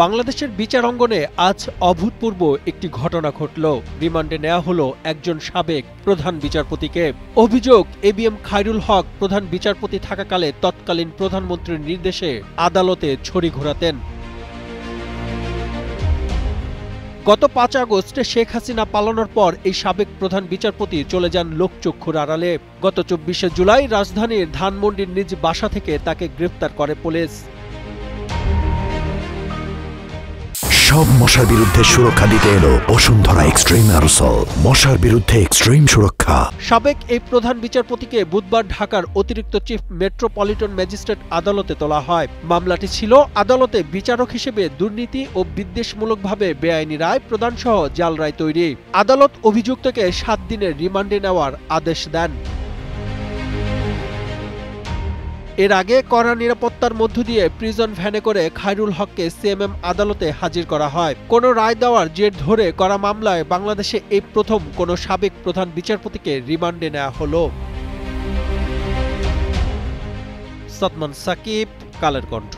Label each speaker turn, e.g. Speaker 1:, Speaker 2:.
Speaker 1: বাংলাদেশের বিচার অঙ্গনে আজ অভূতপূর্ব একটি ঘটনা ঘটল। রিমান্ডে নেওয়া হলো একজন সাবেক প্রধান বিচারপতিকে। অভিযোগ, এবিএম খায়রুল হক প্রধান বিচারপতি থাকাকালে তৎকালীন প্রধানমন্ত্রীর নির্দেশে আদালতে ছড়ি ঘোরাতেন। গত ৫ আগস্ট শেখ হাসিনা পালানোর পর এই সাবেক প্রধান বিচারপতি চলে যান লোকচক্ষুর আড়ালে। গত ২৪শে জুলাই রাজধানীর ধানমন্ডির নিজ বাসা থেকে তাকে গ্রেফতার করে পুলিশ।
Speaker 2: সব মশার বিরুদ্ধে সুরক্ষা দিতে এলো বসুন্ধরা এক্সট্রিম অ্যারোসল, মশার বিরুদ্ধে এক্সট্রিম সুরক্ষা।
Speaker 1: সাবেক এই প্রধান বিচারপতিকে বুধবার ঢাকার অতিরিক্ত চিফ মেট্রোপলিটন ম্যাজিস্ট্রেট আদালতে তোলা হয়। মামলাটি ছিল আদালতে বিচারক হিসেবে দুর্নীতি ও বিদ্বেষমূলকভাবে বেআইনি রায় প্রদানসহ জাল রায় তৈরি। আদালত অভিযুক্তকে ৭ দিনের রিমান্ডে নেওয়ার আদেশ দেন। এর আগে কড়া নিরাপত্তার মধ্য দিয়ে প্রিজন ভ্যানে করে খায়রুল হককে সিএমএম আদালতে হাজির করা হয়। কোনো রায় দেওয়ার জের ধরে করা মামলায় বাংলাদেশে এই প্রথম কোনো সাবেক প্রধান বিচারপতিকে রিমান্ডে নেওয়া হলো। সাদমান সাকিব, কালের কণ্ঠ।